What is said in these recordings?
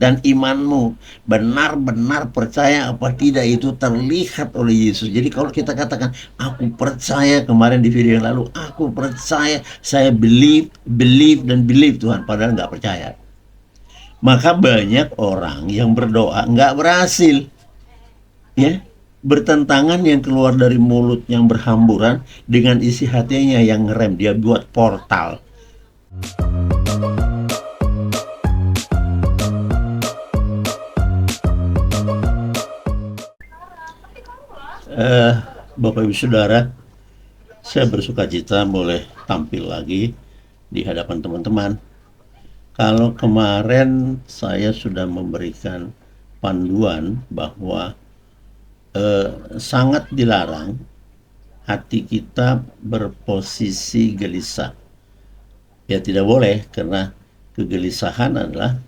Dan imanmu benar-benar percaya apa tidak itu terlihat oleh Yesus. Jadi kalau kita katakan, aku percaya, kemarin di video yang lalu, aku percaya, saya believe, believe, dan believe Tuhan, padahal nggak percaya. Maka banyak orang yang berdoa nggak berhasil, ya, bertentangan yang keluar dari mulut yang berhamburan dengan isi hatinya yang ngerem. Dia buat portal. Bapak Ibu Saudara, saya bersuka cita boleh tampil lagi di hadapan teman-teman. Kalau kemarin saya sudah memberikan panduan bahwa sangat dilarang hati kita berposisi gelisah. Ya tidak boleh, karena kegelisahan adalah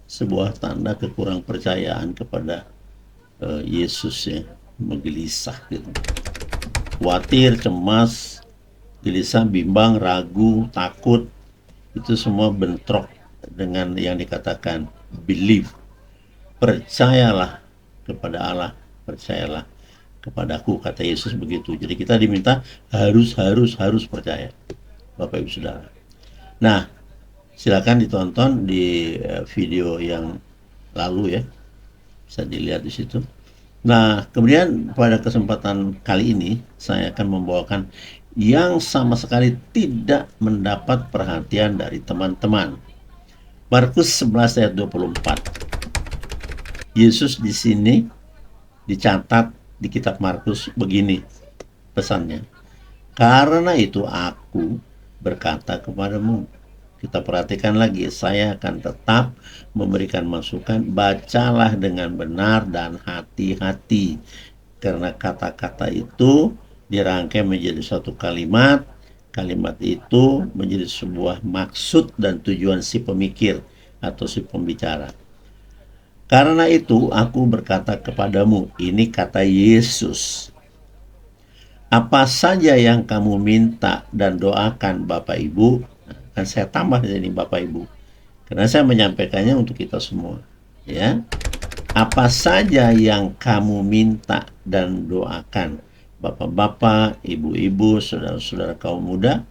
sebuah tanda kekurang percayaan kepada Yesus, ya, menggelisah gitu. Khawatir, cemas, gelisah, bimbang, ragu, takut, itu semua bentrok dengan yang dikatakan believe. Percayalah kepada Allah, percayalah kepadaku, kata Yesus begitu. Jadi kita diminta harus percaya, Bapak Ibu Saudara. Nah, silakan ditonton di video yang lalu, ya, bisa dilihat di situ. Nah, kemudian pada kesempatan kali ini saya akan membawakan yang sama sekali tidak mendapat perhatian dari teman-teman. Markus 11 ayat 24. Yesus di sini dicatat di kitab Markus begini pesannya. Karena itu aku berkata kepadamu. Kita perhatikan lagi, saya akan tetap memberikan masukan, bacalah dengan benar dan hati-hati. Karena kata-kata itu dirangkai menjadi suatu kalimat, kalimat itu menjadi sebuah maksud dan tujuan si pemikir atau si pembicara. Karena itu aku berkata kepadamu, ini kata Yesus, apa saja yang kamu minta dan doakan Bapak Ibu, kan saya tambah di sini Bapak Ibu, karena saya menyampaikannya untuk kita semua, ya. Apa saja yang kamu minta dan doakan Bapak-bapak, ibu-ibu, saudara-saudara kaum muda.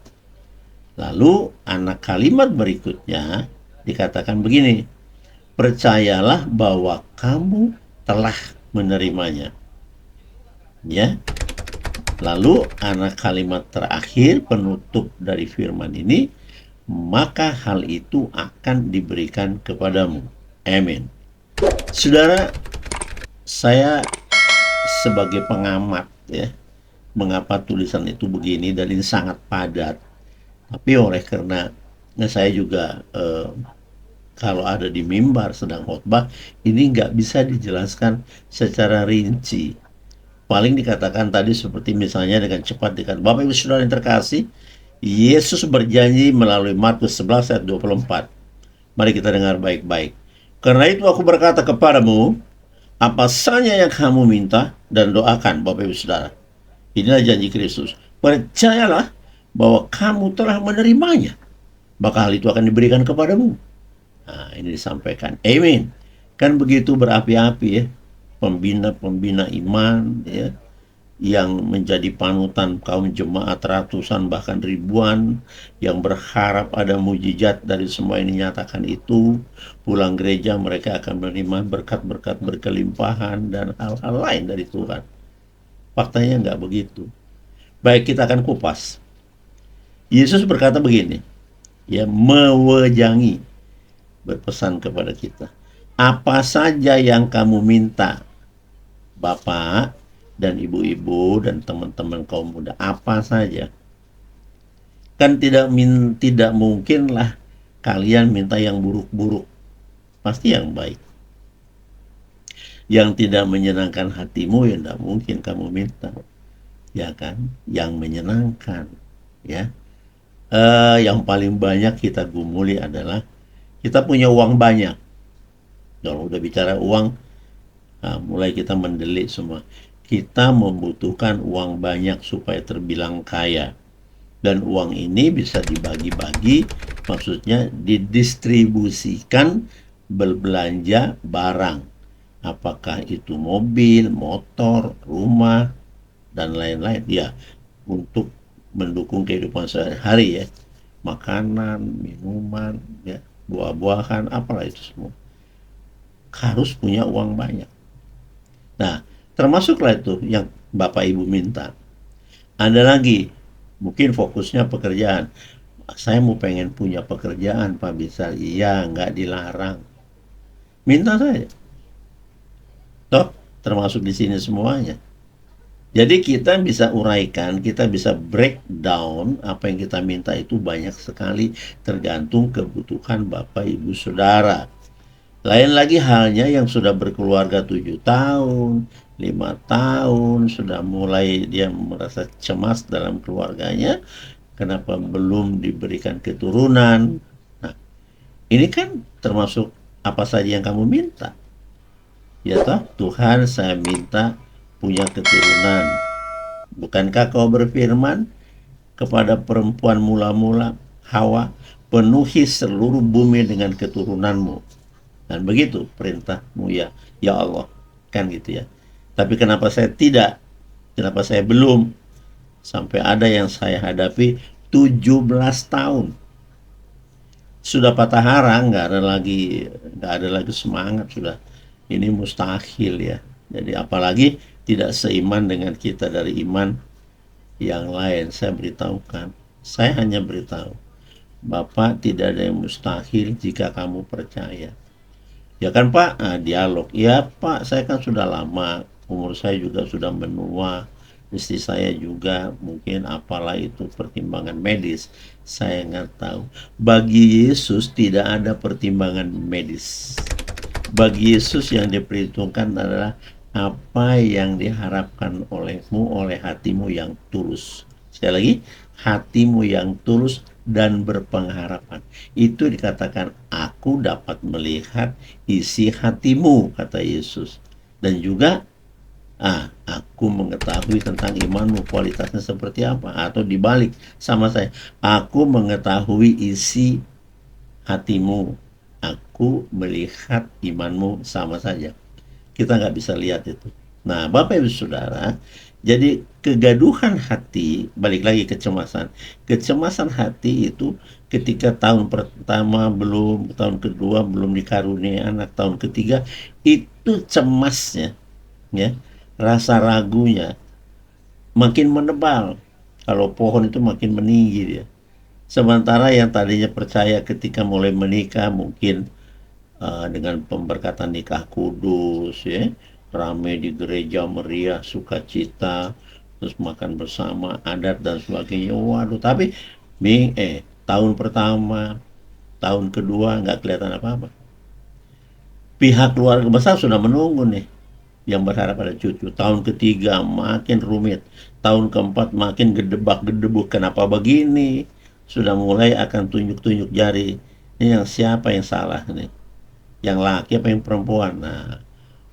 Lalu anak kalimat berikutnya dikatakan begini, percayalah bahwa kamu telah menerimanya, ya. Lalu anak kalimat terakhir penutup dari firman ini, maka hal itu akan diberikan kepadamu. Amin. Saudara, saya sebagai pengamat, ya, mengapa tulisan itu begini dan ini sangat padat. Tapi oleh karena saya juga kalau ada di mimbar sedang khotbah, ini nggak bisa dijelaskan secara rinci. Paling dikatakan tadi seperti misalnya dengan cepat dikatakan, Bapak Ibu Saudara yang terkasih, Yesus berjanji melalui Markus 11 ayat 24. Mari kita dengar baik-baik. Karena itu aku berkata kepadamu, apa saja yang kamu minta dan doakan, Bapak Ibu Saudara. Inilah janji Kristus. Percayalah bahwa kamu telah menerimanya, maka hal itu akan diberikan kepadamu. Nah, ini disampaikan. Amin. Kan begitu berapi-api, ya, pembina-pembina iman, ya, yang menjadi panutan kaum jemaat ratusan bahkan ribuan yang berharap ada mujizat dari semua ini nyatakan itu. Pulang gereja mereka akan menerima berkat-berkat berkelimpahan dan hal-hal lain dari Tuhan. Faktanya nggak begitu. Baik, kita akan kupas. Yesus berkata begini, ya, mewejangi, berpesan kepada kita. Apa saja yang kamu minta, Bapak dan ibu-ibu dan teman-teman kaum muda, apa saja. Kan tidak mungkinlah kalian minta yang buruk-buruk. Pasti yang baik. Yang tidak menyenangkan hatimu, ya tidak mungkin kamu minta. Ya kan? Yang menyenangkan, ya. Yang paling banyak kita gumuli adalah kita punya uang banyak. Kalau udah bicara uang, mulai kita mendelik semua. Kita membutuhkan uang banyak supaya terbilang kaya. Dan uang ini bisa dibagi-bagi, maksudnya didistribusikan berbelanja barang, apakah itu mobil, motor, rumah, dan lain-lain, ya, untuk mendukung kehidupan sehari-hari ya, makanan, minuman, ya, buah-buahan, apalah itu semua, harus punya uang banyak. Nah, termasuklah itu yang Bapak Ibu minta. Ada lagi, mungkin fokusnya pekerjaan. Saya mau pengen punya pekerjaan, Pak, bisa? Iya, nggak dilarang. Minta saja. Toh, termasuk di sini semuanya. Jadi kita bisa uraikan, kita bisa breakdown apa yang kita minta itu banyak sekali tergantung kebutuhan Bapak Ibu Saudara. Lain lagi halnya yang sudah berkeluarga 7 tahun, 5 tahun, sudah mulai dia merasa cemas dalam keluarganya, kenapa belum diberikan keturunan. Nah, ini kan termasuk apa saja yang kamu minta. Ya toh, Tuhan saya minta punya keturunan. Bukankah kau berfirman kepada perempuan mula-mula Hawa, penuhi seluruh bumi dengan keturunanmu. Dan begitu perintahmu ya, ya Allah. Kan gitu ya. Tapi kenapa saya tidak? Kenapa saya belum? Sampai ada yang saya hadapi 17 tahun. Sudah patah arang, nggak ada lagi semangat sudah. Ini mustahil ya. Jadi apalagi tidak seiman dengan kita dari iman yang lain. Saya beritahukan, saya hanya beritahu, Bapak, tidak ada yang mustahil jika kamu percaya. Ya kan Pak? Nah, dialog. Ya Pak, saya kan sudah lama, umur saya juga sudah menua, istri saya juga mungkin apalah itu pertimbangan medis. Saya nggak tahu. Bagi Yesus tidak ada pertimbangan medis. Bagi Yesus yang diperhitungkan adalah apa yang diharapkan olehmu, oleh hatimu yang tulus. Sekali lagi, hatimu yang tulus dan berpengharapan. Itu dikatakan, aku dapat melihat isi hatimu, kata Yesus. Dan juga, aku mengetahui tentang imanmu, kualitasnya seperti apa. Atau dibalik sama saya, aku mengetahui isi hatimu, aku melihat imanmu, sama saja. Kita nggak bisa lihat itu. Nah, Bapak Ibu Saudara, jadi kegaduhan hati, balik lagi kecemasan. Kecemasan hati itu ketika tahun pertama belum, tahun kedua belum dikaruniai anak, tahun ketiga itu cemasnya, ya, rasa ragunya makin menebal. Kalau pohon itu makin meninggi dia. Sementara yang tadinya percaya ketika mulai menikah mungkin dengan pemberkatan nikah kudus ya, ramai di gereja, meriah, sukacita, terus makan bersama, adat dan sebagainya. Waduh, tapi tahun pertama, tahun kedua nggak kelihatan apa-apa. Pihak keluarga besar sudah menunggu nih, yang berharap ada cucu. Tahun ketiga makin rumit, tahun keempat makin gedebak-gedebuk. Kenapa begini? Sudah mulai akan tunjuk-tunjuk jari. Ini yang siapa yang salah nih? Yang laki apa yang perempuan? Nah,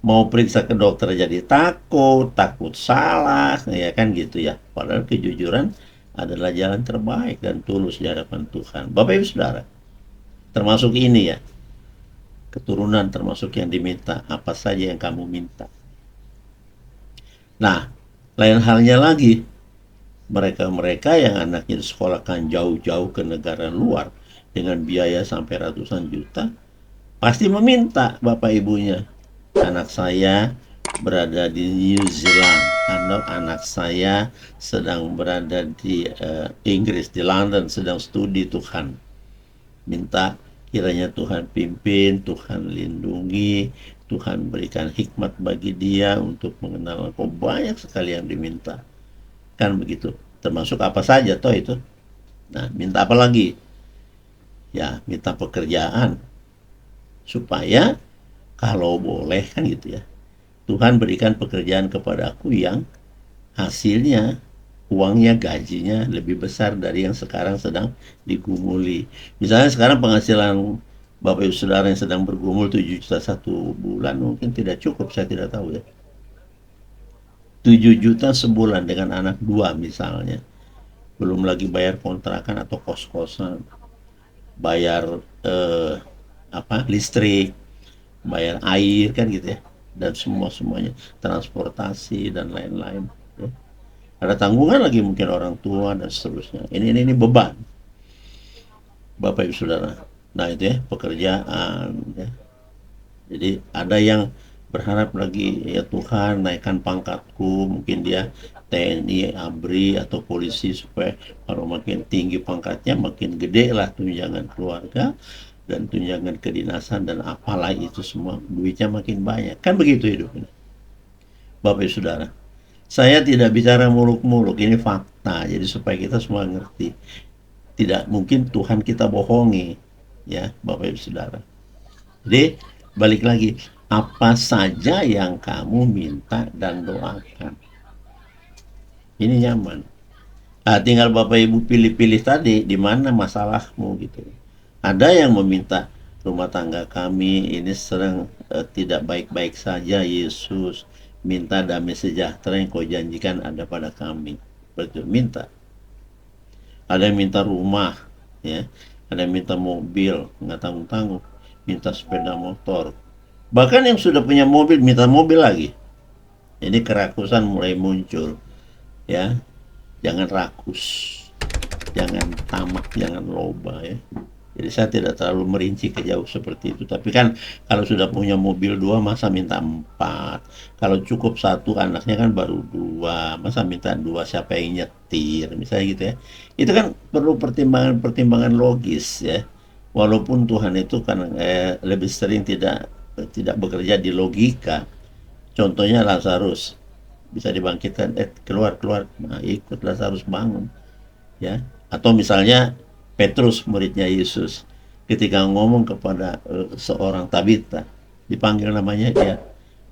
mau periksa ke dokter jadi takut, takut salah, ya kan gitu ya. Padahal kejujuran adalah jalan terbaik dan tulus di hadapan Tuhan. Bapak Ibu Saudara, termasuk ini ya, keturunan termasuk yang diminta, apa saja yang kamu minta. Nah, lain halnya lagi, mereka-mereka yang anaknya disekolahkan jauh-jauh ke negara luar dengan biaya sampai ratusan juta, pasti meminta bapak ibunya, anak saya berada di New Zealand, anak saya sedang berada di Inggris, di London, sedang studi. Tuhan minta kiranya Tuhan pimpin, Tuhan lindungi, Tuhan berikan hikmat bagi dia untuk mengenal Engkau. Banyak sekali yang diminta, kan begitu. Termasuk apa saja toh itu. Nah, minta apa lagi? Ya, minta pekerjaan supaya kalau boleh kan gitu ya, Tuhan berikan pekerjaan kepada aku yang hasilnya, uangnya, gajinya lebih besar dari yang sekarang sedang digumuli. Misalnya sekarang penghasilan Bapak Ibu Saudara yang sedang bergumul 7 juta satu bulan mungkin tidak cukup, saya tidak tahu ya. 7 juta sebulan dengan anak dua misalnya. Belum lagi bayar kontrakan atau kos-kosan, bayar listrik, bayar air kan gitu ya, dan semuanya, transportasi dan lain-lain. Ya. Ada tanggungan lagi mungkin orang tua dan seterusnya. Ini beban, Bapak Ibu Saudara. Nah itu ya pekerjaan. Ya. Jadi ada yang berharap lagi, ya Tuhan naikkan pangkatku, mungkin dia TNI, ABRI atau polisi, supaya kalau makin tinggi pangkatnya makin gede lah tunjangan keluarga dan tunjangan kedinasan dan apalah itu semua, duitnya makin banyak. Kan begitu hidup ini, Bapak Ibu Saudara. Saya tidak bicara muluk-muluk, ini fakta. Jadi supaya kita semua ngerti. Tidak mungkin Tuhan kita bohongi, ya Bapak Ibu Saudara. Jadi balik lagi, apa saja yang kamu minta dan doakan. Ini nyaman. Nah, tinggal Bapak Ibu pilih-pilih tadi di mana masalahmu gitu. Ada yang meminta, rumah tangga kami ini sedang tidak baik-baik saja, Yesus. Minta damai sejahtera yang kau janjikan ada pada kami. Betul, minta. Ada yang minta rumah, ya. Ada yang minta mobil, nggak tanggung-tanggung. Minta sepeda motor. Bahkan yang sudah punya mobil minta mobil lagi. Ini kerakusan mulai muncul, ya. Jangan rakus, jangan tamak, jangan loba, ya. Jadi saya tidak terlalu merinci ke jauh seperti itu. Tapi kan kalau sudah punya mobil 2 masa minta 4. Kalau cukup 1 anaknya kan baru 2. Masa minta 2, siapa yang nyetir misalnya gitu ya. Itu kan perlu pertimbangan-pertimbangan logis ya. Walaupun Tuhan itu kan lebih sering tidak bekerja di logika. Contohnya Lazarus bisa dibangkitkan, keluar keluar, nah, ikut Lazarus bangun ya. Atau misalnya Petrus muridnya Yesus ketika ngomong kepada seorang Tabita, dipanggil namanya, dia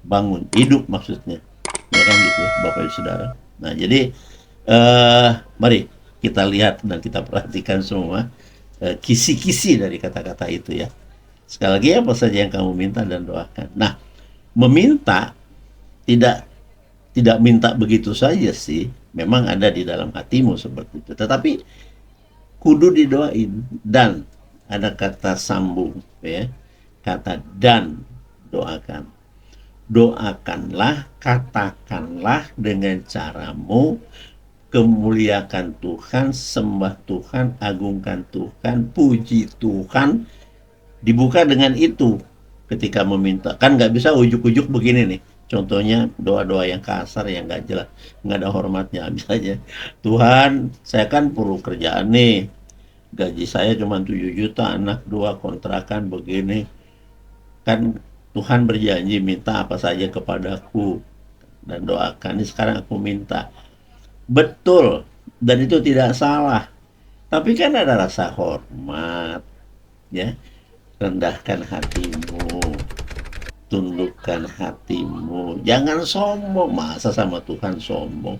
bangun, hidup maksudnya, ya kan gitu ya Bapak Ibu Saudara. Nah jadi mari kita lihat dan kita perhatikan semua kisi-kisi dari kata-kata itu ya. Sekali lagi, apa saja yang kamu minta dan doakan. Nah, meminta tidak tidak minta begitu saja sih, memang ada di dalam hatimu seperti itu, tetapi kudu didoain. Dan ada kata sambung ya, kata dan doakan. Doakanlah, katakanlah dengan caramu, kemuliakan Tuhan, sembah Tuhan, agungkan Tuhan, puji Tuhan. Dibuka dengan itu ketika meminta. Kan nggak bisa ujuk-ujuk begini nih. Contohnya doa-doa yang kasar, yang nggak jelas, nggak ada hormatnya. Misalnya, Tuhan, saya kan perlu kerjaan nih, gaji saya cuma 7 juta, anak 2, kontrakan begini. Kan Tuhan berjanji minta apa saja kepadaku dan doakan. Ini sekarang aku minta. Betul, dan itu tidak salah. Tapi kan ada rasa hormat, ya. Rendahkan hatimu, tundukkan hatimu, jangan sombong. Masa sama Tuhan sombong?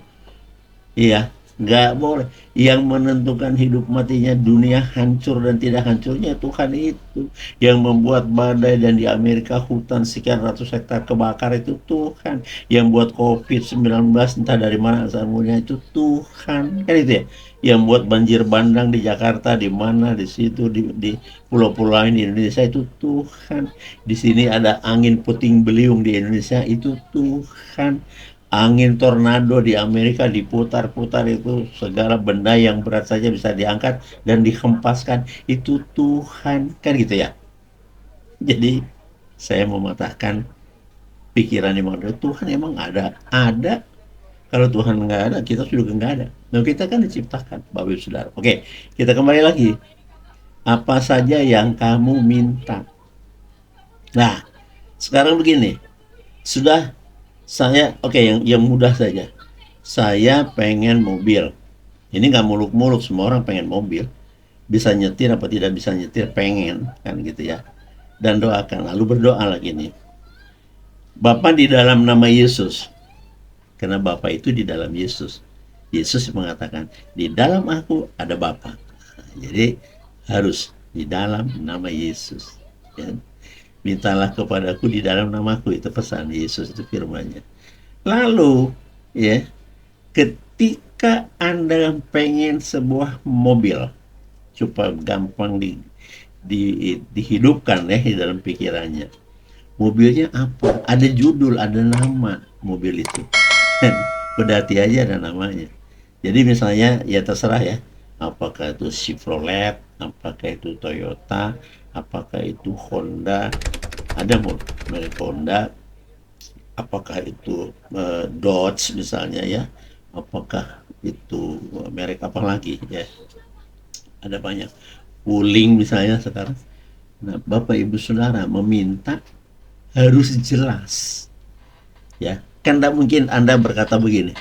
Iya, nggak boleh. Yang menentukan hidup matinya, dunia hancur dan tidak hancurnya, Tuhan itu. Yang membuat badai dan di Amerika hutan sekian ratus hektar kebakar, itu Tuhan. Yang buat COVID-19 entah dari mana asalnya, itu Tuhan. Kan itu ya. Yang buat banjir bandang di Jakarta, di mana, di situ, di pulau-pulau lain di Indonesia, itu Tuhan. Di sini ada angin puting beliung di Indonesia, itu Tuhan. Angin tornado di Amerika diputar-putar, itu segala benda yang berat saja bisa diangkat dan dihempaskan, itu Tuhan. Kan gitu ya. Jadi saya mematahkan pikiran yang Tuhan emang ada. Kalau Tuhan nggak ada, kita sudah nggak ada. Nah, kita kan diciptakan, Bapak Ibu Saudara. Oke, kita kembali lagi. Apa saja yang kamu minta. Nah, sekarang begini. Sudah saya, oke, yang mudah saja. Saya pengen mobil. Ini nggak muluk-muluk, semua orang pengen mobil. Bisa nyetir apa tidak bisa nyetir, pengen kan gitu ya. Dan doakan, lalu berdoa lagi nih. Bapa di dalam nama Yesus, karena Bapa itu di dalam Yesus. Yesus mengatakan, di dalam aku ada Bapa. Jadi harus di dalam nama Yesus. Ya. Mintalah kepadaku di dalam namaku, itu pesan Yesus, itu firman-Nya. Lalu ya, ketika Anda pengen sebuah mobil supaya gampang dihidupkan ya di dalam pikirannya, Mobilnya apa? Ada judul, ada nama mobil itu. Pedati aja ada namanya. Jadi misalnya ya terserah ya, apakah itu Chevrolet, apakah itu Toyota, apakah itu Honda, ada merek Honda, apakah itu Dodge misalnya ya, apakah itu merek apa lagi ya, ada banyak, Wuling misalnya sekarang. Nah, Bapak Ibu Saudara meminta harus jelas ya, kan tidak mungkin Anda berkata begini,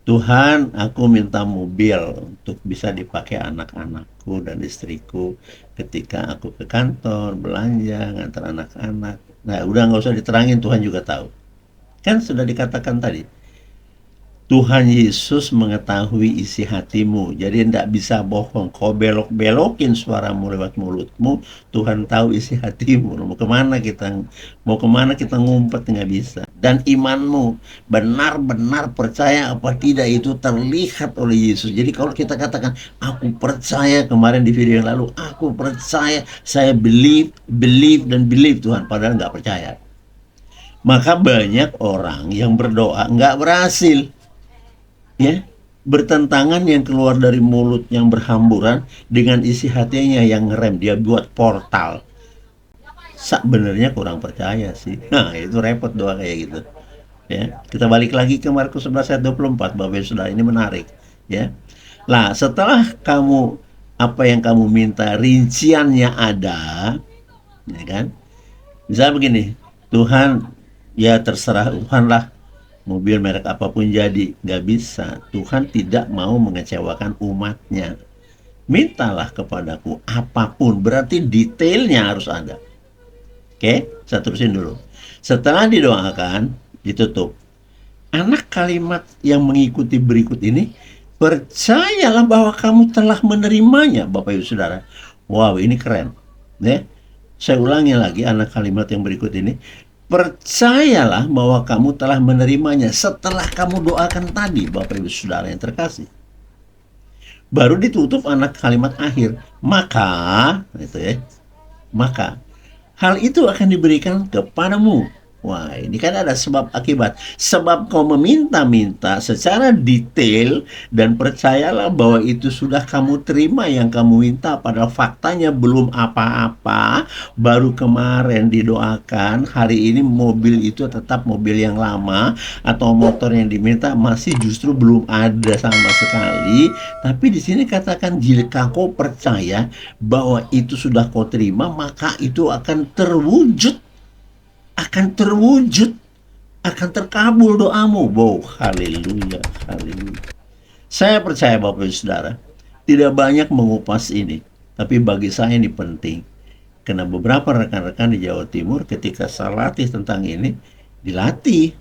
Tuhan, aku minta mobil untuk bisa dipakai anak-anakku dan istriku ketika aku ke kantor, belanja, ngantar anak-anak. Nah, udah nggak usah diterangin, Tuhan juga tahu. Kan sudah dikatakan tadi, Tuhan Yesus mengetahui isi hatimu, jadi tidak bisa bohong. Kau belok-belokin suaramu lewat mulutmu, Tuhan tahu isi hatimu. Mau kemana kita ngumpet, nggak bisa. Dan imanmu benar-benar percaya apa tidak itu terlihat oleh Yesus. Jadi kalau kita katakan, aku percaya, kemarin di video yang lalu, aku percaya, saya believe, believe dan believe Tuhan, padahal nggak percaya. Maka banyak orang yang berdoa nggak berhasil, ya, bertentangan yang keluar dari mulut yang berhamburan dengan isi hatinya yang ngerem, dia buat portal. Sebenarnya kurang percaya sih. Nah, itu repot doa kayak gitu. Ya, kita balik lagi ke Markus 11 ayat 24, Bapak Ibu Saudara, ini menarik, ya. Nah, setelah kamu apa yang kamu minta rinciannya ada, ya kan? Misalnya begini, Tuhan, ya terserah Tuhan lah, mobil merek apapun jadi, nggak bisa. Tuhan tidak mau mengecewakan umatnya. Mintalah kepadaku apapun, berarti detailnya harus ada. Oke, saya terusin dulu. Setelah didoakan, ditutup. Anak kalimat yang mengikuti berikut ini, percayalah bahwa kamu telah menerimanya, Bapak Ibu Saudara. Wow, ini keren. Ya. Saya ulangi lagi anak kalimat yang berikut ini. Percayalah bahwa kamu telah menerimanya setelah kamu doakan tadi, Bapak Ibu Saudara yang terkasih. Baru ditutup anak kalimat akhir. Maka, itu ya. Maka hal itu akan diberikan kepadamu. Wah, ini kan ada sebab akibat. Sebab kau meminta-minta secara detail dan percayalah bahwa itu sudah kamu terima yang kamu minta, padahal faktanya belum apa-apa. Baru kemarin didoakan, hari ini mobil itu tetap mobil yang lama atau motor yang diminta masih justru belum ada sama sekali. Tapi di sini katakan jika kau percaya bahwa itu sudah kau terima, maka itu akan terwujud, akan terkabul doamu. Wow, haleluya, haleluya. Saya percaya Bapak Ibu Saudara, tidak banyak mengupas ini, tapi bagi saya ini penting. Karena beberapa rekan-rekan di Jawa Timur ketika saya latih tentang ini, dilatih.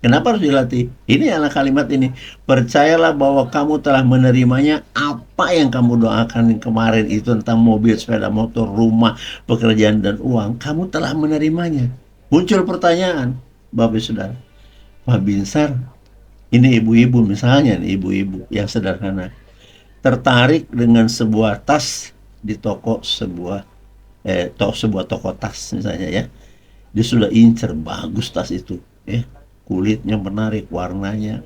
Kenapa harus dilatih? Ini adalah kalimat ini. Percayalah bahwa kamu telah menerimanya, apa yang kamu doakan kemarin itu tentang mobil, sepeda motor, rumah, pekerjaan, dan uang. Kamu telah menerimanya. Muncul pertanyaan, Bapak Saudara. Pak Binsar, ini ibu-ibu misalnya, nih, ibu-ibu yang sederhana. Tertarik dengan sebuah tas di toko sebuah toko tas misalnya ya. Dia sudah incer, bagus tas itu. Kulitnya menarik, warnanya,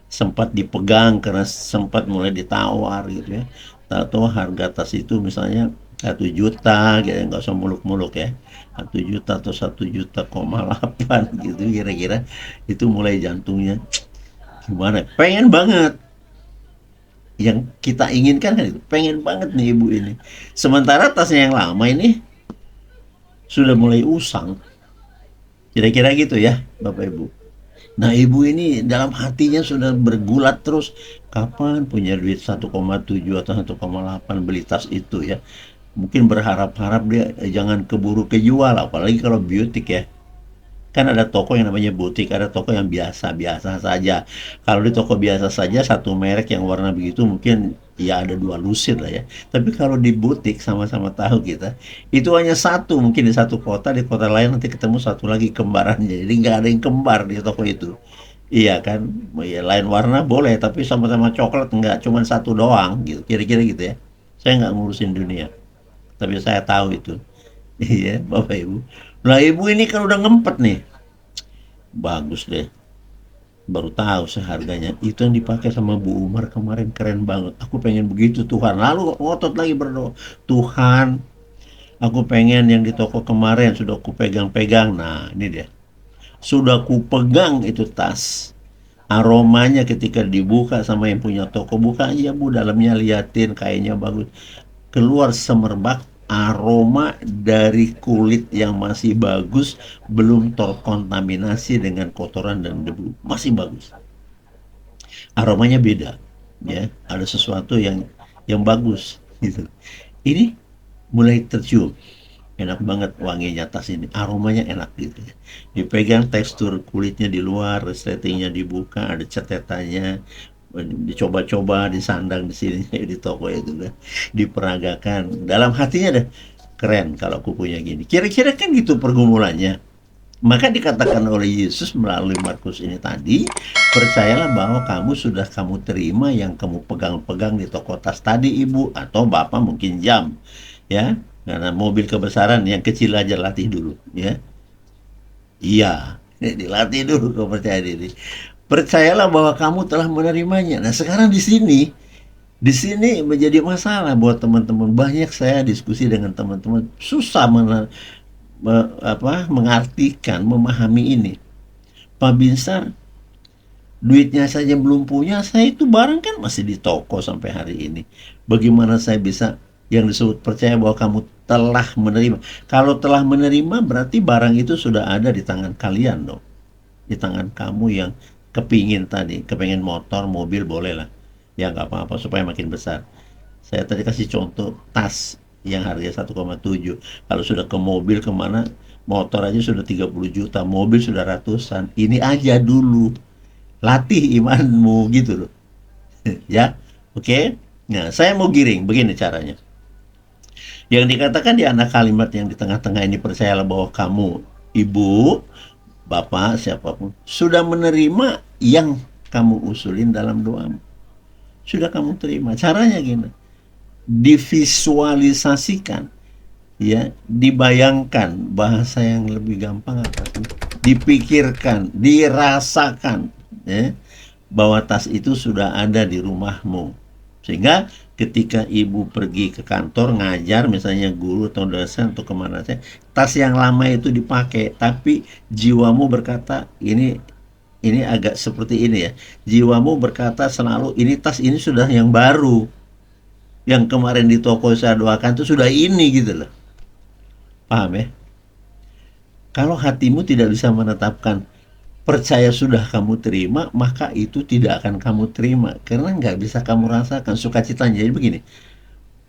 sempat dipegang karena sempat mulai ditawar gitu ya. Tahu harga tas itu misalnya 1 juta gitu, nggak usah muluk-muluk ya, 1 juta atau 1,8 juta gitu kira-kira. Itu mulai jantungnya gimana, pengen banget. Yang kita inginkan kan itu, pengen banget nih ibu ini. Sementara tasnya yang lama ini sudah mulai usang, kira-kira gitu ya Bapak Ibu. Nah, ibu ini dalam hatinya sudah bergulat terus, kapan punya duit 1,7 atau 1,8 beli tas itu ya. Mungkin berharap-harap dia jangan keburu kejual, apalagi kalau beauty ya. Kan ada toko yang namanya butik, ada toko yang biasa-biasa saja. Kalau di toko biasa saja satu merek yang warna begitu mungkin ya ada 2 lusin lah ya. Tapi kalau di butik sama-sama tahu kita, itu hanya satu, mungkin di satu kota, di kota lain nanti ketemu satu lagi kembarannya. Jadi nggak ada yang kembar di toko itu. Iya kan, ya, lain warna boleh, tapi sama-sama coklat nggak, cuma satu doang gitu. Kira-kira gitu ya. Saya nggak ngurusin dunia, tapi saya tahu itu. Iya, Bapak Ibu. Lah ibu ini kan udah ngempet nih. Bagus deh. Baru tahu seharganya. Itu yang dipakai sama Bu Umar kemarin keren banget. Aku pengen begitu Tuhan. Lalu ngotot lagi berdoa. Tuhan, aku pengen yang di toko kemarin sudah aku pegang-pegang. Nah, ini dia. Sudah ku pegang itu tas. Aromanya ketika dibuka sama yang punya toko, buka aja Bu, dalamnya liatin kayaknya bagus. Keluar semerbak aroma dari kulit yang masih bagus, belum terkontaminasi dengan kotoran dan debu, masih bagus. Aromanya beda, ya, ada sesuatu yang bagus gitu. Ini mulai tercium, enak banget wanginya tas ini, aromanya enak gitu ya. Dipegang, tekstur kulitnya di luar, resletingnya dibuka, ada cetetannya, dicoba-coba, disandang di sini di toko itu kan, diperagakan dalam hatinya deh, keren kalau aku punya gini. Kira-kira kan gitu pergumulannya. Maka dikatakan oleh Yesus melalui Markus ini tadi, percayalah bahwa kamu sudah kamu terima yang kamu pegang-pegang di toko tas tadi ibu, atau bapak mungkin jam, ya, karena mobil kebesaran yang kecil aja latih dulu, ya. Iya, dilatih dulu kepercayaan diri. Percayalah bahwa kamu telah menerimanya. Nah, sekarang di sini menjadi masalah buat teman-teman. Banyak saya diskusi dengan teman-teman, susah mengartikan, memahami ini. Pak Binsar, duitnya saja belum punya, saya itu barang kan masih di toko sampai hari ini. Bagaimana saya bisa yang disebut percaya bahwa kamu telah menerima? Kalau telah menerima berarti barang itu sudah ada di tangan kalian dong. Di tangan kamu yang kepingin tadi, kepingin motor, mobil boleh lah. Ya nggak apa-apa supaya makin besar. Saya tadi kasih contoh tas yang harga 1,7. Kalau sudah ke mobil kemana, motor aja sudah 30 juta, mobil sudah ratusan. Ini aja dulu. Latih imanmu gitu loh. Ya, oke? Okay? Nah, saya mau giring, begini caranya. Yang dikatakan di anak kalimat yang di tengah-tengah ini, percayalah bahwa kamu, ibu, bapak, siapapun, sudah menerima yang kamu usulin dalam doamu. Sudah kamu terima. Caranya gini, divisualisasikan, ya, dibayangkan, bahasa yang lebih gampang apa sih, dipikirkan, dirasakan, ya, bahwa tas itu sudah ada di rumahmu, sehingga ketika ibu pergi ke kantor ngajar, misalnya guru atau dosen atau kemana saja, tas yang lama itu dipakai, tapi jiwamu berkata ini agak seperti ini ya, jiwamu berkata selalu ini tas ini sudah yang baru, yang kemarin di toko saya doakan itu sudah ini gitu loh. Paham ya? Kalau hatimu tidak bisa menetapkan percaya sudah kamu terima, maka itu tidak akan kamu terima. Karena nggak bisa kamu rasakan sukacitanya. Jadi begini,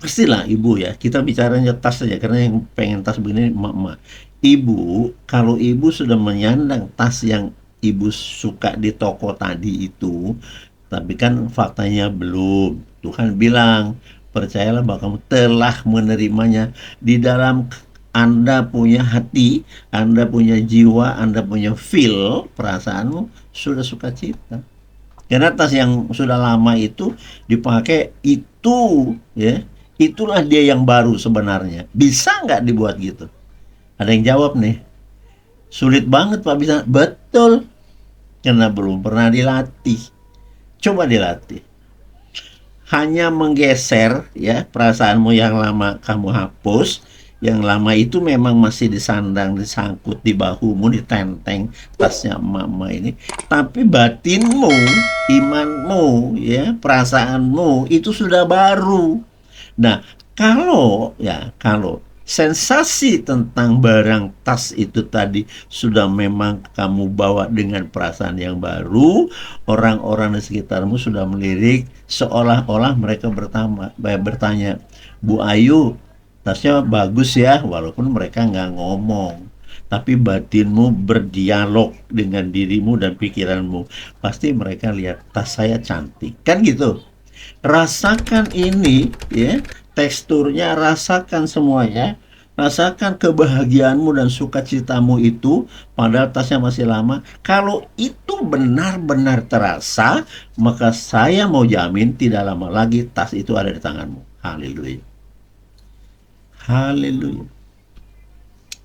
pastilah ibu ya, kita bicaranya tas saja, karena yang pengen tas begini emak-emak. Ibu, kalau ibu sudah menyandang tas yang ibu suka di toko tadi itu, tapi kan faktanya belum. Tuhan bilang, percayalah bahwa kamu telah menerimanya di dalam. Anda punya hati, Anda punya jiwa, Anda punya feel, perasaanmu sudah sukacita. Karena tas yang sudah lama itu dipakai itu, ya, itulah dia yang baru sebenarnya. Bisa nggak dibuat gitu? Ada yang jawab nih, sulit banget Pak, bisa. Betul, karena belum pernah dilatih. Coba dilatih. Hanya menggeser, ya, perasaanmu yang lama kamu hapus, yang lama itu memang masih disandang, disangkut di bahumu, ditenteng tasnya emak-emak ini, tapi batinmu, imanmu, ya, perasaanmu itu sudah baru. Nah, kalau sensasi tentang barang tas itu tadi sudah memang kamu bawa dengan perasaan yang baru, orang-orang di sekitarmu sudah melirik, seolah-olah mereka bertanya, Bu Ayu, tasnya bagus ya, walaupun mereka nggak ngomong. Tapi batinmu berdialog dengan dirimu dan pikiranmu. Pasti mereka lihat tas saya cantik. Kan gitu. Rasakan ini, ya, teksturnya, rasakan semuanya, rasakan kebahagiaanmu dan sukacitamu itu, padahal tasnya masih lama. Kalau itu benar-benar terasa, maka saya mau jamin tidak lama lagi tas itu ada di tanganmu. Haleluya. Haleluya.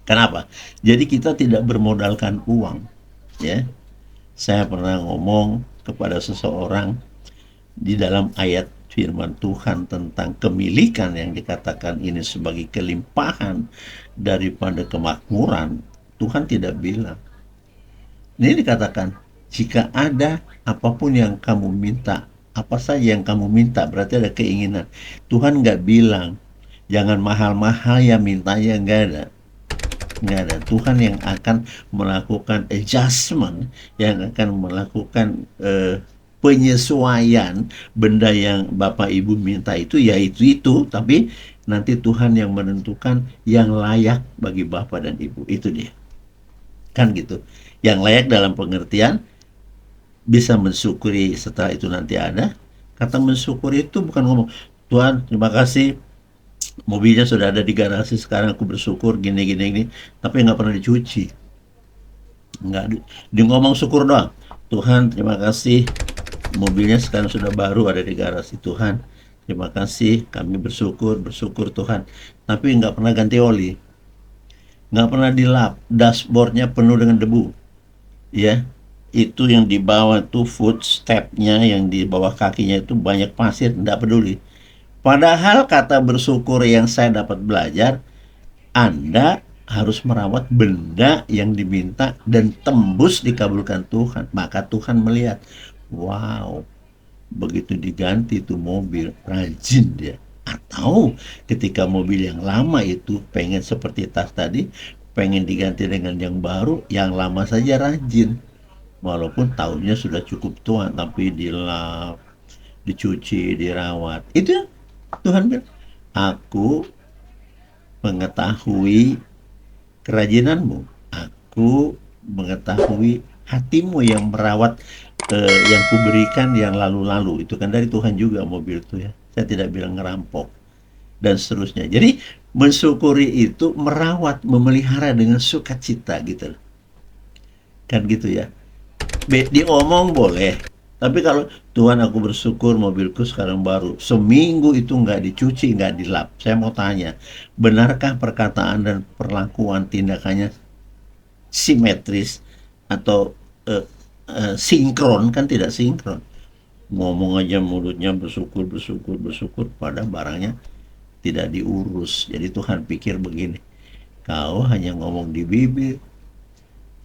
Kenapa? Jadi kita tidak bermodalkan uang, ya. Saya pernah ngomong kepada seseorang di dalam ayat firman Tuhan tentang kemilikan yang dikatakan ini sebagai kelimpahan daripada kemakmuran. Tuhan tidak bilang. Ini dikatakan, jika ada apapun yang kamu minta, apa saja yang kamu minta, berarti ada keinginan. Tuhan nggak bilang, jangan mahal-mahal ya mintanya, nggak ada. Nggak ada. Tuhan yang akan melakukan adjustment, yang akan melakukan penyesuaian benda yang Bapak Ibu minta itu, ya itu, tapi nanti Tuhan yang menentukan yang layak bagi Bapak dan Ibu. Itu dia. Kan gitu. Yang layak dalam pengertian bisa mensyukuri setelah itu nanti ada. Kata mensyukuri itu bukan ngomong, Tuhan terima kasih mobilnya sudah ada di garasi, sekarang aku bersyukur gini, tapi nggak pernah dicuci. Nggak di ngomong syukur doang. Tuhan terima kasih mobilnya sekarang sudah baru ada di garasi. Tuhan terima kasih, kami bersyukur Tuhan, tapi nggak pernah ganti oli, nggak pernah dilap, dashboardnya penuh dengan debu, ya. Itu yang di bawah tuh footstepnya, yang di bawah kakinya itu banyak pasir, tidak peduli. Padahal kata bersyukur yang saya dapat belajar, Anda harus merawat benda yang diminta dan tembus dikabulkan Tuhan. Maka Tuhan melihat, wow, begitu diganti itu mobil, rajin dia. Atau ketika mobil yang lama itu pengen seperti tas tadi, pengen diganti dengan yang baru, yang lama saja rajin. Walaupun tahunnya sudah cukup tua, tapi dilap, dicuci, dirawat. Itu Tuhan bilang, aku mengetahui kerajinanmu, aku mengetahui hatimu yang merawat yang kuberikan yang lalu-lalu. Itu kan dari Tuhan juga mobil itu, ya. Saya tidak bilang ngerampok dan seterusnya. Jadi mensyukuri itu merawat, memelihara dengan sukacita gitu. Kan gitu ya. Diomong boleh, tapi kalau Tuhan aku bersyukur mobilku sekarang baru, seminggu itu nggak dicuci, nggak dilap, saya mau tanya, benarkah perkataan dan perlakuan tindakannya simetris atau sinkron? Kan tidak sinkron. Ngomong aja mulutnya bersyukur pada barangnya tidak diurus. Jadi Tuhan pikir begini, kau hanya ngomong di bibir,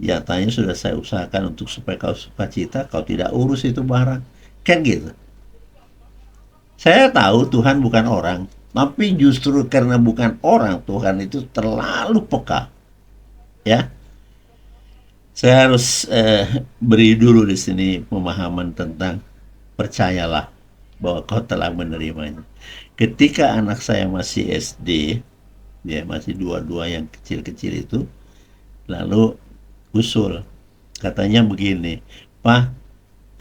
nyatanya sudah saya usahakan untuk supaya kau sukacita, kau tidak urus itu barang. Kan gitu. Saya tahu Tuhan bukan orang, tapi justru karena bukan orang, Tuhan itu terlalu peka. Ya, saya harus beri dulu di sini pemahaman tentang percayalah bahwa kau telah menerimanya. Ketika anak saya masih SD, ya masih dua-dua yang kecil-kecil itu, lalu usul, katanya begini, Pak,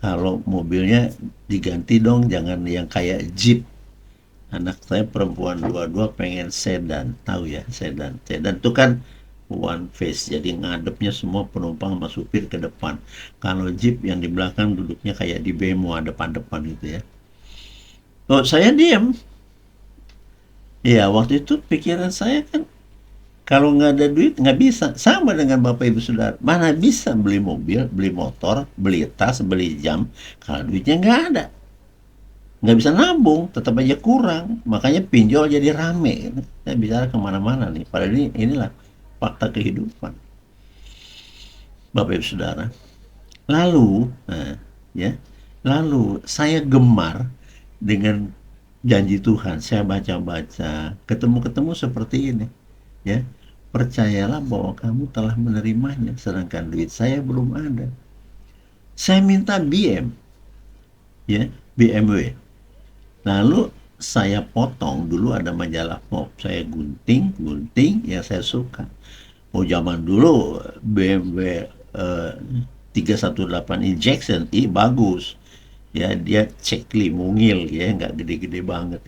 kalau mobilnya diganti dong, jangan yang kayak Jeep. Anak saya perempuan dua-dua pengen sedan, tahu ya sedan. Sedan itu kan one face, jadi ngadepnya semua penumpang sama supir ke depan. Kalau Jeep yang di belakang duduknya kayak di bemo, depan-depan gitu ya. Oh, saya diam. Ya, waktu itu pikiran saya kan, kalau nggak ada duit nggak bisa. Sama dengan Bapak Ibu Saudara, mana bisa beli mobil, beli motor, beli tas, beli jam kalau duitnya nggak ada. Nggak bisa nabung, tetap aja kurang. Makanya pinjol jadi rame. Saya bicara kemana-mana nih. Padahal inilah fakta kehidupan, Bapak Ibu Saudara. Lalu, ya, lalu saya gemar dengan janji Tuhan. Saya baca-baca, ketemu-ketemu seperti ini, ya. Percayalah bahwa kamu telah menerimanya, sedangkan duit saya belum ada. Saya minta BM, ya, BMW. Lalu saya potong, dulu ada majalah pop, saya gunting yang saya suka. Oh, zaman dulu BMW 318 injection, bagus. Ya, dia cekli mungil, ya, nggak gede-gede banget.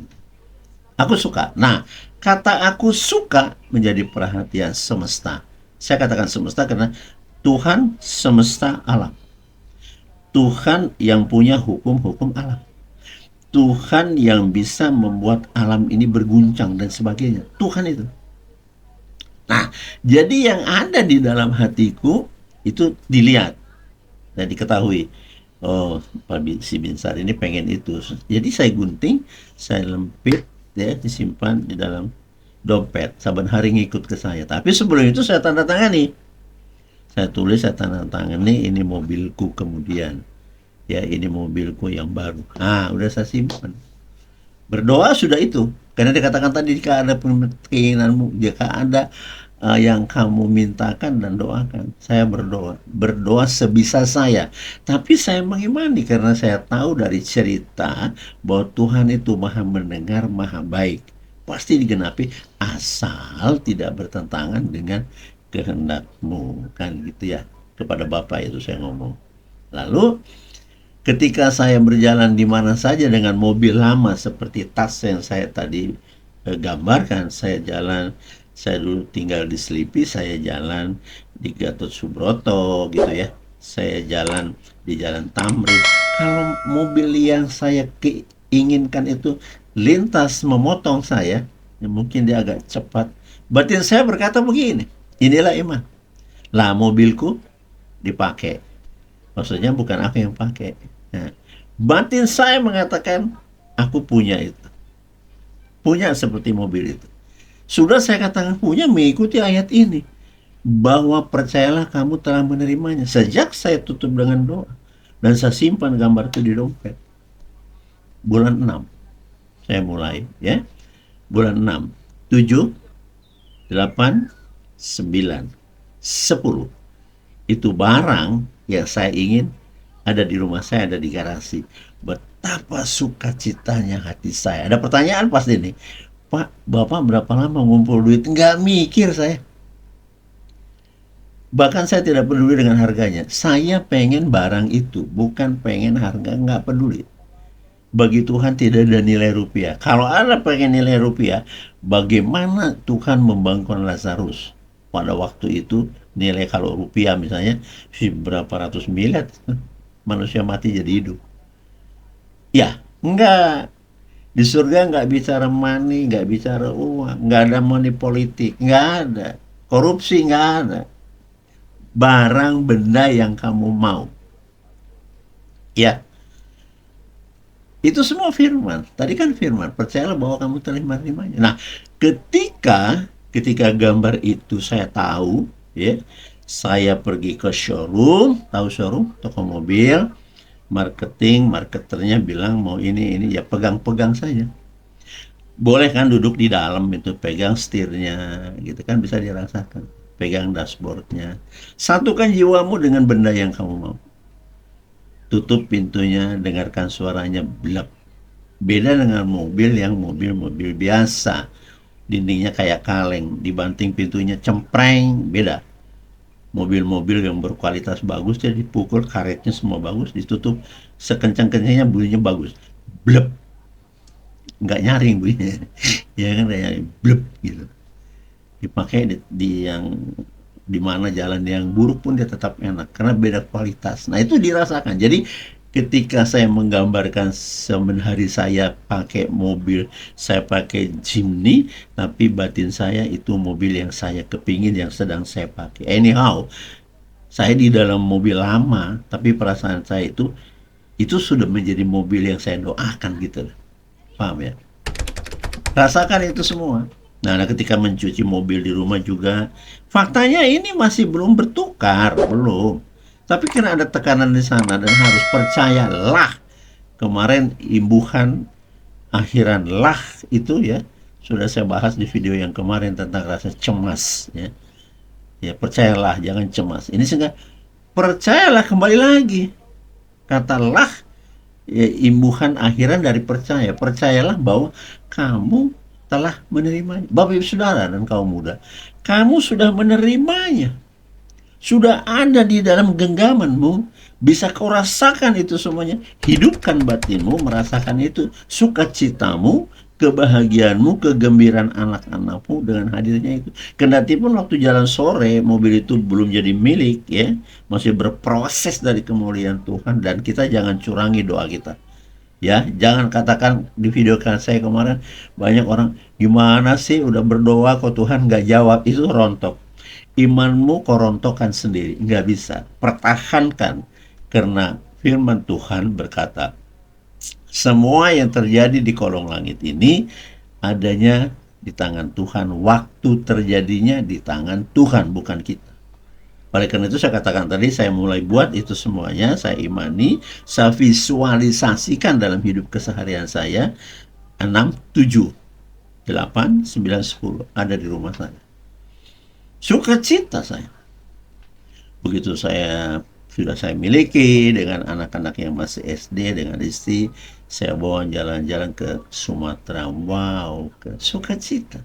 Aku suka. Nah, kata aku suka menjadi perhatian semesta. Saya katakan semesta karena Tuhan semesta alam. Tuhan yang punya hukum-hukum alam. Tuhan yang bisa membuat alam ini berguncang dan sebagainya. Tuhan itu. Nah, jadi yang ada di dalam hatiku itu dilihat dan diketahui. Oh, si Binsar ini pengen itu. Jadi saya gunting, saya lempit, ya, disimpan di dalam dompet. Saban hari ngikut ke saya. Tapi sebelum itu saya tanda tangani. Saya tulis, saya tanda tangani, ini mobilku kemudian. Ya, ini mobilku yang baru. Ah, udah saya simpan. Berdoa sudah itu. Karena dikatakan tadi, jika ada keinginanmu, jika ada yang kamu mintakan dan doakan. Saya berdoa sebisa saya. Tapi saya mengimani karena saya tahu dari cerita bahwa Tuhan itu maha mendengar, maha baik. Pasti digenapi asal tidak bertentangan dengan kehendakmu, kan gitu ya. Kepada Bapak itu saya ngomong. Lalu ketika saya berjalan di mana saja dengan mobil lama seperti tas yang saya tadi gambarkan, saya jalan, saya dulu tinggal di Selipi, saya jalan di Gatot Subroto gitu ya, saya jalan di Jalan Tamrin. Kalau mobil yang saya inginkan itu lintas memotong saya, ya mungkin dia agak cepat, batin saya berkata begini, inilah iman. Lah mobilku dipakai. Maksudnya bukan aku yang pakai. Nah, batin saya mengatakan, aku punya itu. Punya seperti mobil itu. Sudah saya katakan punya mengikuti ayat ini. Bahwa percayalah kamu telah menerimanya. Sejak saya tutup dengan doa. Dan saya simpan gambar itu di dompet. Bulan 6. Saya mulai, ya. Bulan 6. 7, 8, 9, 10. Itu barang yang saya ingin ada di rumah saya, ada di garasi. Betapa sukacitanya hati saya. Ada pertanyaan pasti nih, Pak, Bapak berapa lama ngumpul duit? Nggak mikir saya. Bahkan saya tidak peduli dengan harganya. Saya pengen barang itu, bukan pengen harga, nggak peduli. Bagi Tuhan tidak ada nilai rupiah. Kalau ada pengen nilai rupiah, bagaimana Tuhan membangun Lazarus? Pada waktu itu nilai kalau rupiah misalnya berapa ratus miliar, manusia mati jadi hidup. Ya, enggak. Di surga nggak bicara money, nggak bicara uang, nggak ada money politik, nggak ada. Korupsi nggak ada. Barang benda yang kamu mau. Ya, itu semua firman. Tadi kan firman, percayalah bahwa kamu telah menerimanya. Nah, ketika gambar itu saya tahu, ya, saya pergi ke showroom, tahu showroom, toko mobil, marketernya bilang mau ini, ya pegang-pegang saja. Boleh kan duduk di dalam itu, pegang setirnya, gitu kan bisa dirasakan. Pegang dashboardnya. Satukan jiwamu dengan benda yang kamu mau. Tutup pintunya, dengarkan suaranya belak. Beda dengan mobil yang mobil biasa. Dindingnya kayak kaleng, dibanting pintunya cempreng, beda. Mobil-mobil yang berkualitas bagus, jadi dipukul, karetnya semua bagus, ditutup sekencang-kencangnya, bunyinya bagus. Blep. Nggak nyaring bunyinya. Ya kan, kayak nyaring. Blep gitu. Dipakai di yang di mana jalan yang buruk pun dia tetap enak karena beda kualitas. Nah, itu dirasakan. Jadi ketika saya menggambarkan hari saya pakai mobil, saya pakai Jimny, tapi batin saya itu mobil yang saya kepingin, yang sedang saya pakai. Anyhow, saya di dalam mobil lama, tapi perasaan saya itu sudah menjadi mobil yang saya doakan gitu. Paham ya? Rasakan itu semua. Nah, ketika mencuci mobil di rumah juga, faktanya ini masih belum bertukar, belum. Tapi karena ada tekanan di sana dan harus percayalah. Kemarin imbuhan akhiran lah itu ya, sudah saya bahas di video yang kemarin tentang rasa cemas ya. Ya, percayalah, jangan cemas. Ini sehingga percayalah kembali lagi. Katalah ya, imbuhan akhiran dari percaya. Percayalah bahwa kamu telah menerimanya. Bapak Ibu Saudara dan kaum muda, kamu sudah menerimanya. Sudah ada di dalam genggamanmu, bisa kau rasakan itu semuanya. Hidupkan batinmu, merasakan itu, sukacitamu, kebahagiaanmu, kegembiraan anak-anakmu dengan hadirnya itu. Kendati pun waktu jalan sore, mobil itu belum jadi milik, ya, masih berproses dari kemuliaan Tuhan, dan kita jangan curangi doa kita. Ya, jangan katakan di video kan saya kemarin banyak orang, gimana sih udah berdoa kok Tuhan nggak jawab, itu rontok. Imanmu korontokan sendiri, nggak bisa. Pertahankan, karena firman Tuhan berkata, semua yang terjadi di kolong langit ini adanya di tangan Tuhan, waktu terjadinya di tangan Tuhan, bukan kita. Oleh karena itu saya katakan tadi, saya mulai buat itu semuanya, saya imani, saya visualisasikan dalam hidup keseharian saya, 6, 7, 8, 9, 10 ada di rumah saya. Sukacita saya. Begitu sudah saya miliki dengan anak-anak yang masih SD, dengan istri, saya bawa jalan-jalan ke Sumatera. Wow, ke sukacita.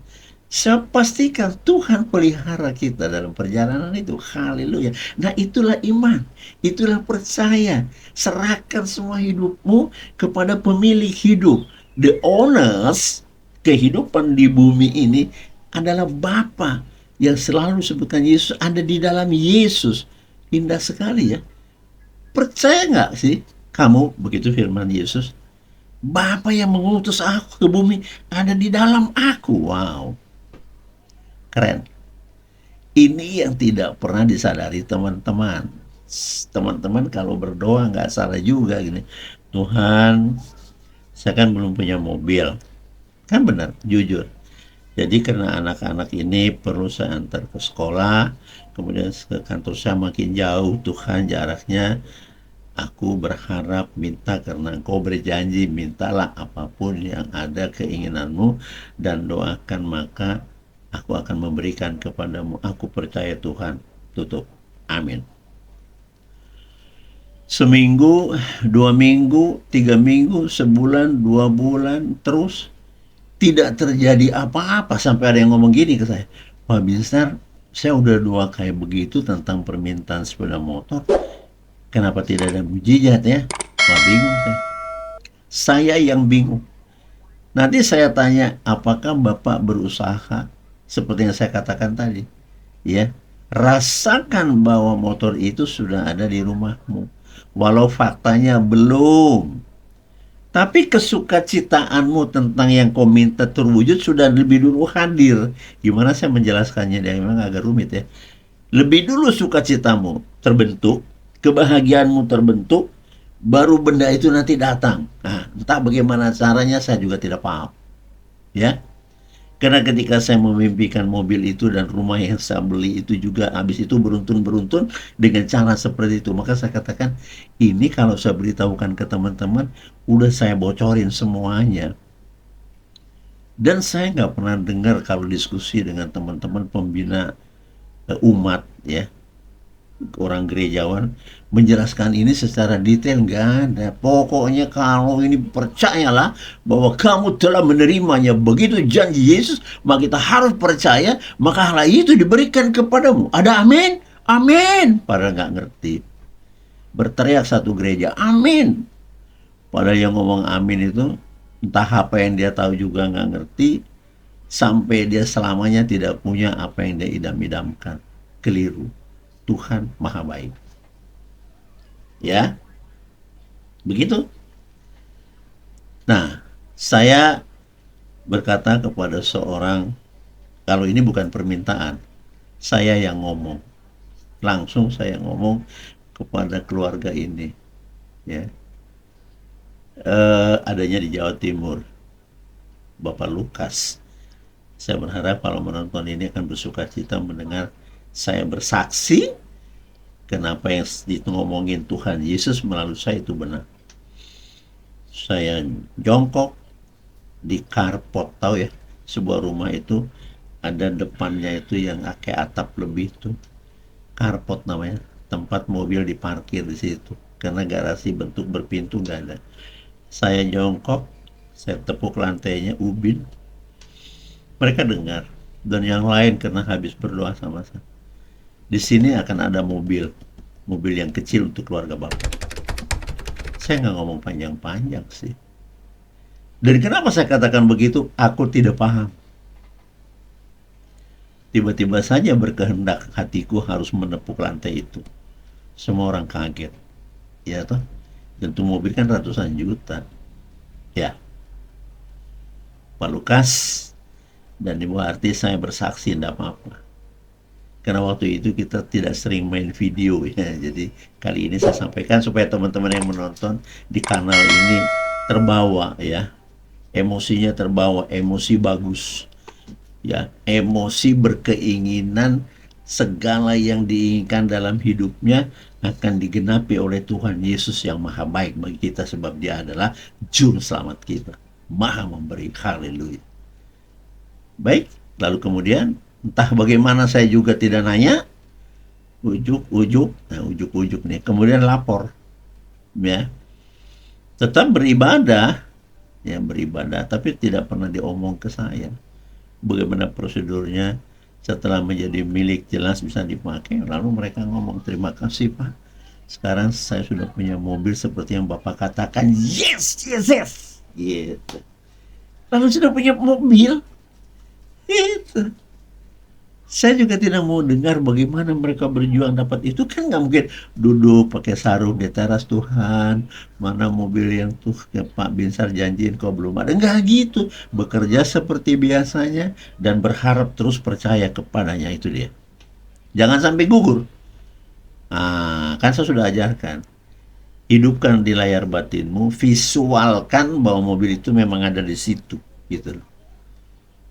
Saya pastikan Tuhan pelihara kita dalam perjalanan itu. Haleluya. Nah, itulah iman. Itulah percaya. Serahkan semua hidupmu kepada pemilik hidup. The owners kehidupan di bumi ini adalah Bapa yang selalu disebutkan Yesus, ada di dalam Yesus. Indah sekali ya. Percaya nggak sih kamu begitu firman Yesus? Bapa yang mengutus aku ke bumi ada di dalam aku. Wow, keren. Ini yang tidak pernah disadari teman-teman. Teman-teman kalau berdoa nggak salah juga gini. Tuhan, saya kan belum punya mobil. Kan benar, jujur. Jadi karena anak-anak ini perlu saya antar ke sekolah, kemudian ke kantor saya makin jauh, Tuhan jaraknya, aku berharap minta karena Engkau berjanji, mintalah apapun yang ada keinginanmu dan doakan maka aku akan memberikan kepadamu. Aku percaya Tuhan. Tutup. Amin. Seminggu, 2 minggu, 3 minggu, sebulan, 2 bulan, terus tidak terjadi apa-apa sampai ada yang ngomong gini ke saya, Pak Binsar, saya udah 2 kali begitu tentang permintaan sepeda motor, kenapa tidak ada mujizat ya? Wah, bingung saya. Saya yang bingung. Nanti saya tanya, apakah Bapak berusaha seperti yang saya katakan tadi? Ya, rasakan bahwa motor itu sudah ada di rumahmu, walau faktanya belum. Tapi kesukacitaanmu tentang yang kau minta terwujud sudah lebih dulu hadir. Gimana saya menjelaskannya? Dia memang agak rumit ya. Lebih dulu sukacitamu terbentuk, kebahagiaanmu terbentuk, baru benda itu nanti datang. Nah, entah bagaimana caranya saya juga tidak paham. Ya, karena ketika saya memimpikan mobil itu dan rumah yang saya beli itu juga habis itu beruntun-beruntun dengan cara seperti itu. Maka saya katakan, ini kalau saya beritahukan ke teman-teman, udah saya bocorin semuanya. Dan saya nggak pernah dengar kalau diskusi dengan teman-teman pembina umat ya, orang gerejawan menjelaskan ini secara detail, nggak ada. Pokoknya kalau ini percayalah bahwa kamu telah menerimanya, begitu janji Yesus, maka kita harus percaya, maka hal itu diberikan kepadamu. Ada amin? Amin. Padahal nggak ngerti. Berteriak satu gereja, amin. Padahal yang ngomong amin itu entah apa yang dia tahu juga nggak ngerti, sampai dia selamanya tidak punya apa yang dia idam-idamkan. Keliru. Tuhan maha baik. Ya, begitu. Nah, saya berkata kepada seorang, kalau ini bukan permintaan, saya yang ngomong. Langsung saya ngomong kepada keluarga ini. Ya, adanya di Jawa Timur, Bapak Lukas. Saya berharap kalau menonton ini akan bersuka cita mendengar saya bersaksi kenapa yang ngomongin Tuhan Yesus melalui saya itu benar. Saya jongkok di carport, tahu ya, sebuah rumah itu ada depannya itu yang kayak atap lebih tuh, carport namanya, tempat mobil diparkir di situ karena garasi bentuk berpintu nggak ada. Saya jongkok, saya tepuk lantainya, ubin, mereka dengar, dan yang lain karena habis berdoa sama saya. Di sini akan ada mobil yang kecil untuk keluarga Bapak. Saya nggak ngomong panjang-panjang sih. Dan kenapa saya katakan begitu? Aku tidak paham. Tiba-tiba saja berkehendak hatiku harus menepuk lantai itu. Semua orang kaget. Ya toh? Tentu mobil kan ratusan juta. Ya, Pak Lukas dan Ibu Arti, saya bersaksi tidak apa-apa. Karena waktu itu kita tidak sering main video ya. Jadi kali ini saya sampaikan supaya teman-teman yang menonton di kanal ini terbawa ya. Emosinya terbawa, emosi bagus. Ya, emosi berkeinginan segala yang diinginkan dalam hidupnya akan digenapi oleh Tuhan Yesus yang maha baik bagi kita sebab dia adalah juru selamat kita. Maha memberi. Haleluya. Baik, lalu kemudian entah bagaimana saya juga tidak nanya, ujuk-ujuk, nah ujuk-ujuk nih, kemudian lapor, ya, tetap beribadah, ya beribadah, tapi tidak pernah diomong ke saya. Bagaimana prosedurnya setelah menjadi milik jelas bisa dipakai, lalu mereka ngomong terima kasih Pak. Sekarang saya sudah punya mobil seperti yang Bapak katakan, yes, yes, yes, gitu. Lalu sudah punya mobil, gitu. Saya juga tidak mau dengar bagaimana mereka berjuang dapat itu. Kan nggak mungkin duduk pakai sarung di teras, Tuhan mana mobil yang tuh ya Pak Binsar janjiin kau belum ada. Nggak gitu, bekerja seperti biasanya dan berharap terus percaya kepadanya, itu dia. Jangan sampai gugur. Kan saya sudah ajarkan, hidupkan di layar batinmu, visualkan bahwa mobil itu memang ada di situ, gitu.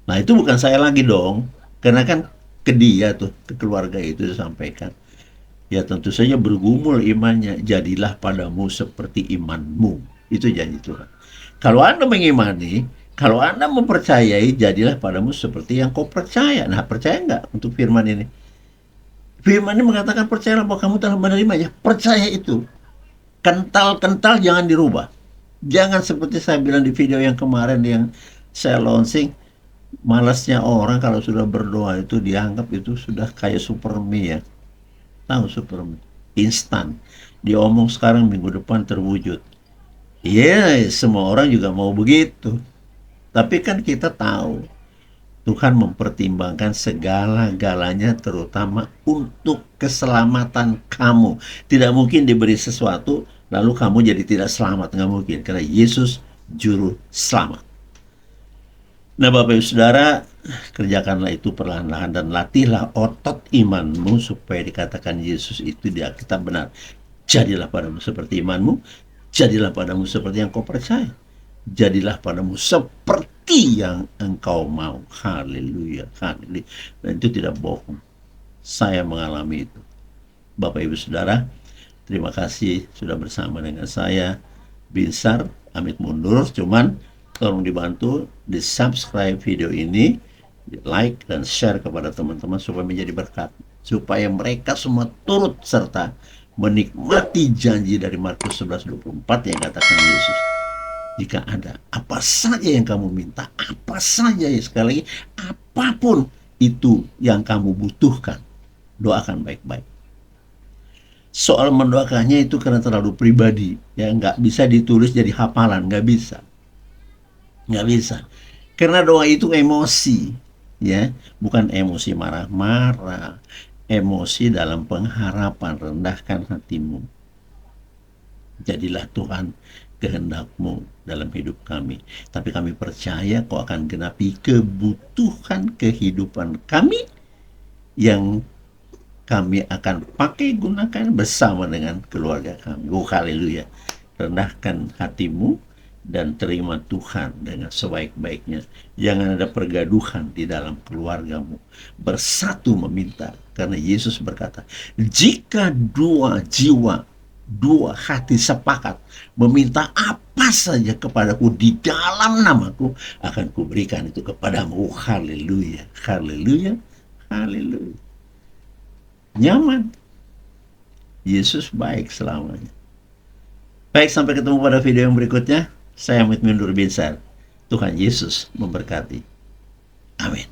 Nah itu bukan saya lagi dong, karena kan ke dia tuh, ke keluarga itu disampaikan. Ya tentu saja bergumul imannya, jadilah padamu seperti imanmu. Itu janji Tuhan. Kalau Anda mengimani, kalau Anda mempercayai, jadilah padamu seperti yang kau percaya. Nah percaya nggak untuk firman ini? Firman ini mengatakan percayalah bahwa kamu telah menerimanya. Percaya itu. Kental-kental jangan dirubah. Jangan seperti saya bilang di video yang kemarin yang saya launching, malasnya orang kalau sudah berdoa itu dianggap itu sudah kayak supermi ya. Tahu supermi? Instan. Diomong sekarang minggu depan terwujud. Iya, semua orang juga mau begitu. Tapi kan kita tahu Tuhan mempertimbangkan segala-galanya terutama untuk keselamatan kamu. Tidak mungkin diberi sesuatu lalu kamu jadi tidak selamat. Nggak mungkin. Karena Yesus juru selamat. Nah Bapak Ibu Saudara, kerjakanlah itu perlahan-lahan dan latihlah otot imanmu supaya dikatakan Yesus itu di Alkitab benar. Jadilah padamu seperti imanmu, jadilah padamu seperti yang kau percaya. Jadilah padamu seperti yang engkau mau. Haleluya, haleluya. Dan itu tidak bohong. Saya mengalami itu. Bapak Ibu Saudara, terima kasih sudah bersama dengan saya, Binsar, Amit mundur, cuman tolong dibantu di subscribe video ini, di like dan share kepada teman-teman supaya menjadi berkat, supaya mereka semua turut serta menikmati janji dari Markus 11:24 yang katakan Yesus, jika ada apa saja yang kamu minta, apa saja ya, sekali lagi apapun itu yang kamu butuhkan, doakan baik-baik. Soal mendoakannya itu karena terlalu pribadi, ya nggak bisa ditulis jadi hafalan, nggak bisa. Nggak bisa. Karena doa itu emosi, ya, bukan emosi marah-marah, emosi dalam pengharapan. Rendahkan hatimu. Jadilah Tuhan kehendakmu dalam hidup kami. Tapi kami percaya kau akan genapi kebutuhan kehidupan kami yang kami akan pakai gunakan bersama dengan keluarga kami. Oh haleluya. Rendahkan hatimu dan terima Tuhan dengan sebaik-baiknya. Jangan ada pergaduhan di dalam keluargamu. Bersatu meminta. Karena Yesus berkata, jika dua jiwa, dua hati sepakat meminta apa saja kepadaku di dalam namaku, akan kuberikan itu kepadamu. Haleluya, haleluya, haleluya. Nyaman. Yesus baik selamanya. Baik, sampai ketemu pada video yang berikutnya. Saya Amit Mundur Binsar. Tuhan Yesus memberkati. Amin.